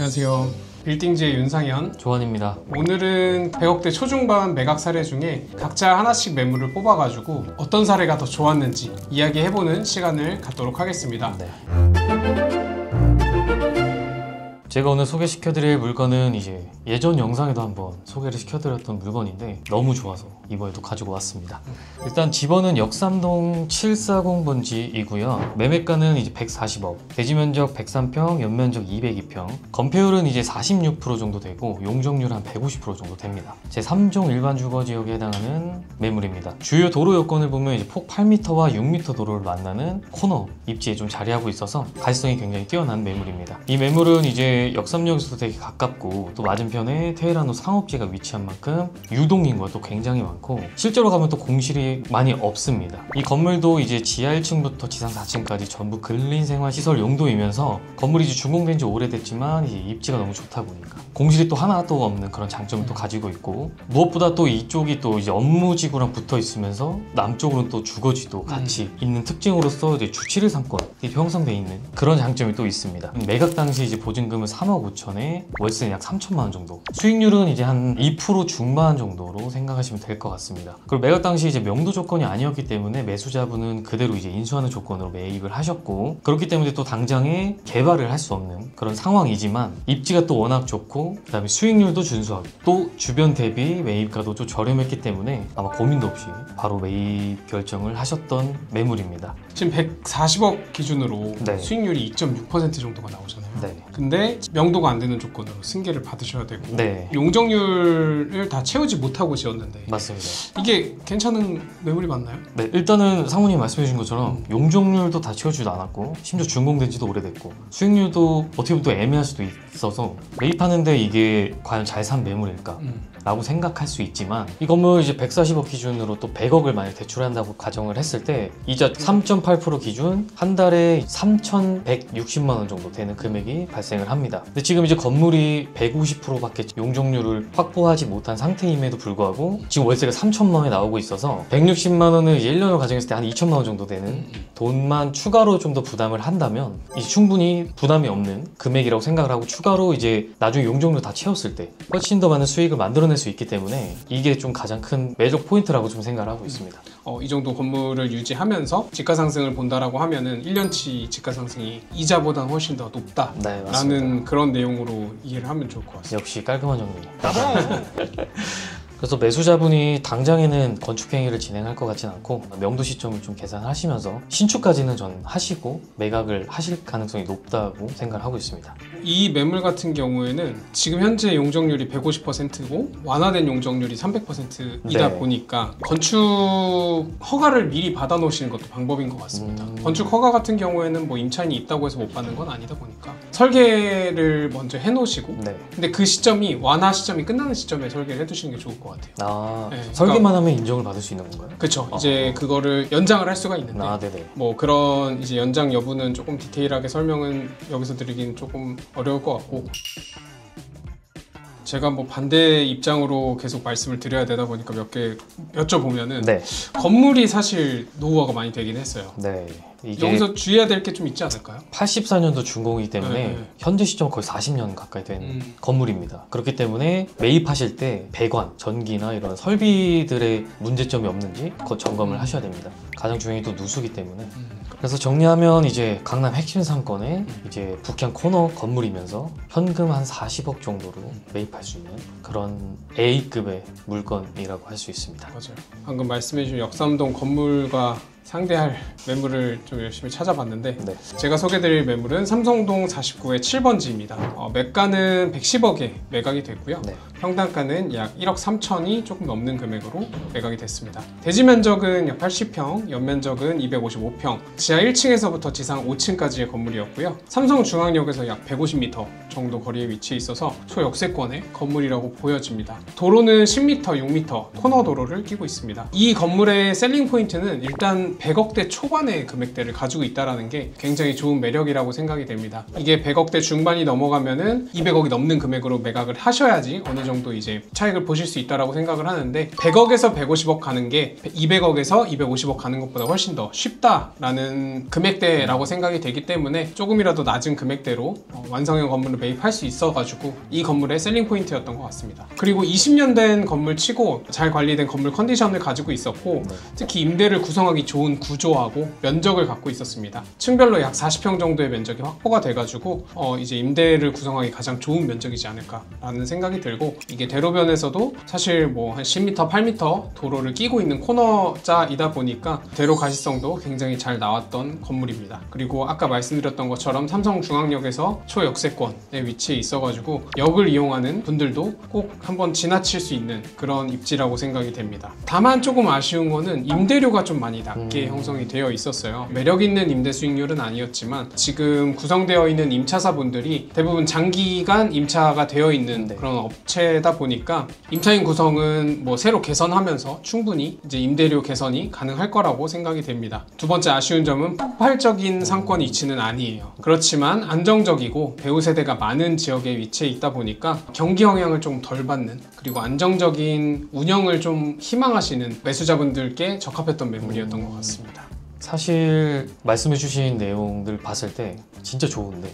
안녕하세요. 빌딩즈의 윤상현, 조원입니다. 오늘은 100억대 초중반 매각 사례 중에 각자 하나씩 매물을 뽑아가지고 어떤 사례가 더 좋았는지 이야기해보는 시간을 갖도록 하겠습니다. 네. 제가 오늘 소개시켜드릴 물건은 이제 예전 영상에도 한번 소개를 시켜드렸던 물건인데 너무 좋아서 이번에도 가지고 왔습니다. 일단 집원은 역삼동 740번지이고요. 매매가는 이제 140억, 대지면적 103평, 연면적 202평, 건폐율은 이제 46% 정도 되고 용적률 한 150% 정도 됩니다. 제 3종 일반 주거 지역에 해당하는 매물입니다. 주요 도로 여건을 보면 이제 폭 8m와 6m 도로를 만나는 코너 입지에 좀 자리하고 있어서 가시성이 굉장히 뛰어난 매물입니다. 이 매물은 이제 역삼역에서도 되게 가깝고 또 맞은편에 테헤란호 상업지가 위치한 만큼 유동인구가 굉장히 많고 실제로 가면 또 공실이 많이 없습니다. 이 건물도 이제 지하 1층부터 지상 4층까지 전부 근린생활시설 용도이면서 건물이 이제 준공된 지 오래됐지만 이제 입지가 너무 좋다 보니까 공실이 또 하나도 없는 그런 장점을 또 가지고 있고, 무엇보다 또 이쪽이 또 이제 업무지구랑 붙어 있으면서 남쪽으로는 또 주거지도 같이 있는 특징으로서 이제 주치를 상권이 형성되어 있는 그런 장점이 또 있습니다. 매각 당시 이제 보증금은 3억 5천에 월세는 약 3천만 원 정도, 수익률은 이제 한 2% 중반 정도로 생각하시면 될 것 같습니다. 그리고 매각 당시 이제 명도 조건이 아니었기 때문에 매수자분은 그대로 이제 인수하는 조건으로 매입을 하셨고, 그렇기 때문에 또 당장에 개발을 할 수 없는 그런 상황이지만 입지가 또 워낙 좋고 그다음에 수익률도 준수하고 또 주변 대비 매입가도 좀 저렴했기 때문에 아마 고민도 없이 바로 매입 결정을 하셨던 매물입니다. 지금 140억 기준으로 네. 수익률이 2.6% 정도가 나오잖아요. 네. 근데 명도가 안 되는 조건으로 승계를 받으셔야 되고 네. 용적률을 다 채우지 못하고 지었는데 맞습니다. 이게 괜찮은 매물이 맞나요? 네, 일단은 상무님 말씀해 주신 것처럼 용적률도 다 채워주지도 않았고 심지어 준공된 지도 오래됐고 수익률도 어떻게 보면 또 애매할 수도 있어서 매입하는데 이게 과연 잘 산 매물일까? 라고 생각할 수 있지만, 이 건물 이제 140억 기준으로 또 100억을 만약 대출한다고 가정을 했을 때 이자 3.8% 기준 한 달에 3,160만 원 정도 되는 금액이 발생을 합니다. 근데 지금 이제 건물이 150%밖에 용적률을 확보하지 못한 상태임에도 불구하고 지금 월세가 3천만 원에 나오고 있어서 160만 원을 이제 1년으로 가정했을 때 한 2천만 원 정도 되는 돈만 추가로 좀 더 부담을 한다면 이제 충분히 부담이 없는 금액이라고 생각을 하고, 추가로 이제 나중에 용적률 다 채웠을 때 훨씬 더 많은 수익을 만들어낼 수 있기 때문에 이게 좀 가장 큰 매력 포인트라고 좀 생각을 하고 있습니다. 이 정도 건물을 유지하면서 지가 상승을 본다라고 하면은 1년치 지가 상승이 이자보다는 훨씬 더 높다라는 맞습니다. 그런 내용으로 이해를 하면 좋을 것 같습니다. 역시 깔끔한 정리. 그래서 매수자분이 당장에는 건축행위를 진행할 것 같진 않고 명도 시점을 좀 계산하시면서 신축까지는 전 하시고 매각을 하실 가능성이 높다고 생각을 하고 있습니다. 이 매물 같은 경우에는 지금 현재 용적률이 150%고 완화된 용적률이 300%이다 네. 보니까 건축 허가를 미리 받아 놓으시는 것도 방법인 것 같습니다. 건축 허가 같은 경우에는 뭐 임차인이 있다고 해서 못 받는 건 아니다 보니까 설계를 먼저 해 놓으시고, 네. 근데 그 시점이 완화 시점이 끝나는 시점에 설계를 해 두시는 게 좋을 것 같아요. 네, 그러니까, 설계만 하면 인정을 받을 수 있는 건가요? 그렇죠. 이제 그거를 연장을 할 수가 있는데 네네. 뭐 그런 이제 연장 여부는 조금 디테일하게 설명은 여기서 드리긴 조금 어려울 것 같고, 제가 뭐 반대 입장으로 계속 말씀을 드려야 되다 보니까 몇 개 여쭤보면은 네. 건물이 사실 노후화가 많이 되긴 했어요. 네. 이게 여기서 주의해야 될 게 좀 있지 않을까요? 84년도 준공이기 때문에 네. 현재 시점 거의 40년 가까이 된 건물입니다. 그렇기 때문에 매입하실 때 배관, 전기나 이런 설비들의 문제점이 없는지 그거 점검을 하셔야 됩니다. 가장 중요한 게 또 누수기 때문에. 그래서 정리하면 이제 강남 핵심 상권에 이제 북향 코너 건물이면서 현금 한 40억 정도로 매입할 수 있는 그런 A급의 물건이라고 할 수 있습니다. 맞아요. 방금 말씀해주신 역삼동 건물과 상대할 매물을 좀 열심히 찾아봤는데, 네. 제가 소개드릴 매물은 삼성동 49의 7번지입니다. 매가는 110억에 매각이 됐고요. 네. 평당가는 약 1억 3천이 조금 넘는 금액으로 매각이 됐습니다. 대지 면적은 약 80평, 연면적은 255평, 지하 1층에서부터 지상 5층까지의 건물이었고요. 삼성중앙역에서 약 150m 정도 거리에 위치해 있어서 초역세권의 건물이라고 보여집니다. 도로는 10m, 6m 코너 도로를 끼고 있습니다. 이 건물의 셀링 포인트는 일단 100억대 초반의 금액대를 가지고 있다는 게 굉장히 좋은 매력이라고 생각이 됩니다. 이게 100억대 중반이 넘어가면은 200억이 넘는 금액으로 매각을 하셔야지 어느 정도 이제 차익을 보실 수 있다라고 생각을 하는데 100억에서 150억 가는 게 200억에서 250억 가는 것보다 훨씬 더 쉽다라는 금액대라고 생각이 되기 때문에 조금이라도 낮은 금액대로 완성형 건물을 매입할 수 있어가지고 이 건물의 셀링 포인트였던 것 같습니다. 그리고 20년 된 건물 치고 잘 관리된 건물 컨디션을 가지고 있었고 특히 임대를 구성하기 좋은 구조하고 면적을 갖고 있었습니다. 층별로 약 40평 정도의 면적이 확보가 돼가지고 이제 임대를 구성하기 가장 좋은 면적이지 않을까라는 생각이 들고 이게 대로변에서도 사실 뭐 한 10m, 8m 도로를 끼고 있는 코너자이다 보니까 대로 가시성도 굉장히 잘 나왔던 건물입니다. 그리고 아까 말씀드렸던 것처럼 삼성중앙역에서 초역세권에 위치해 있어가지고 역을 이용하는 분들도 꼭 한번 지나칠 수 있는 그런 입지라고 생각이 됩니다. 다만 조금 아쉬운 거는 임대료가 좀 많이 낮게 형성이 되어 있었어요. 매력 있는 임대 수익률은 아니었지만 지금 구성되어 있는 임차사분들이 대부분 장기간 임차가 되어 있는 그런 업체다 보니까 임차인 구성은 뭐 새로 개선하면서 충분히 이제 임대료 개선이 가능할 거라고 생각이 됩니다. 두 번째 아쉬운 점은 폭발적인 상권 위치는 아니에요. 그렇지만 안정적이고 배우 세대가 많은 지역에 위치해 있다 보니까 경기 영향을 좀 덜 받는 그리고 안정적인 운영을 좀 희망하시는 매수자분들께 적합했던 매물이었던 것 같습니다. 사실 말씀해주신 내용들 봤을 때 진짜 좋은데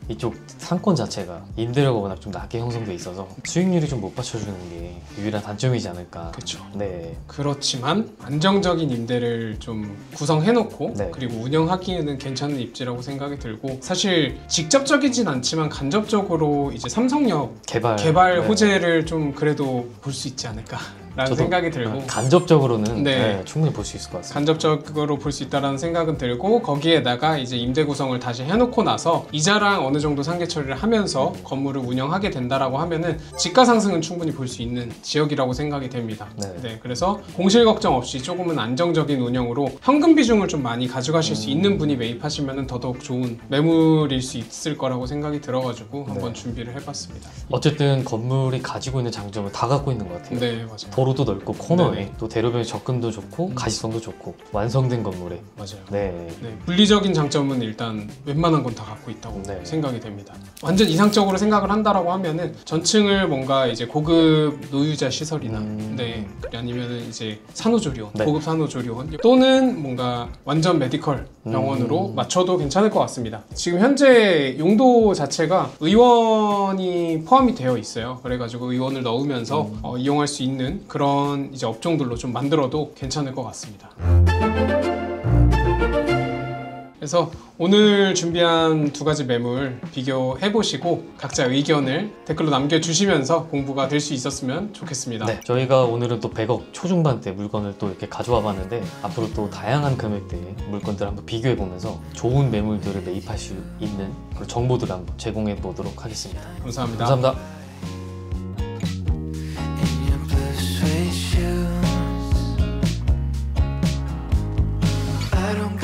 이쪽 상권 자체가 임대료가 워낙 좀 낮게 형성돼 있어서 수익률이 좀 못 받쳐주는 게 유일한 단점이지 않을까. 그렇죠. 네. 그렇지만 안정적인 임대를 좀 구성해놓고 그리고 운영하기에는 괜찮은 입지라고 생각이 들고 사실 직접적이진 않지만 간접적으로 이제 삼성역 개발 호재를 좀 그래도 볼 수 있지 않을까. 라는 생각이 들고 간접적으로는 충분히 볼 수 있을 것 같습니다. 간접적으로 볼 수 있다는 생각은 들고 거기에다가 이제 임대 구성을 다시 해놓고 나서 이자랑 어느 정도 상계 처리를 하면서 건물을 운영하게 된다라고 하면은 지가 상승은 충분히 볼 수 있는 지역이라고 생각이 됩니다. 그래서 공실 걱정 없이 조금은 안정적인 운영으로 현금 비중을 좀 많이 가져가실 수 있는 분이 매입하시면은 더더욱 좋은 매물일 수 있을 거라고 생각이 들어가지고 한번 준비를 해봤습니다. 어쨌든 건물이 가지고 있는 장점을 다 갖고 있는 것 같아요. 네, 맞아요. 도로도 넓고 코너에 또 대로변 접근도 좋고 가시성도 좋고 완성된 건물에 맞아요. 물리적인 장점은 일단 웬만한 건 다 갖고 있다고 생각이 됩니다. 완전 이상적으로 생각을 한다라고 하면은 전층을 뭔가 이제 고급 노유자 시설이나 아니면은 이제 산후조리원, 고급 산후조리원 또는 뭔가 완전 메디컬 병원으로 맞춰도 괜찮을 것 같습니다. 지금 현재 용도 자체가 의원이 포함이 되어 있어요. 그래가지고 의원을 넣으면서 이용할 수 있는 그런 이제 업종들로 좀 만들어도 괜찮을 것 같습니다. 그래서 오늘 준비한 두 가지 매물 비교해 보시고 각자 의견을 댓글로 남겨주시면서 공부가 될 수 있었으면 좋겠습니다. 저희가 오늘은 또 100억 초중반대 물건을 또 이렇게 가져와 봤는데 앞으로 또 다양한 금액대의 물건들을 한번 비교해 보면서 좋은 매물들을 매입할 수 있는 그런 정보들을 한번 제공해 보도록 하겠습니다. 감사합니다. 감사합니다. I don't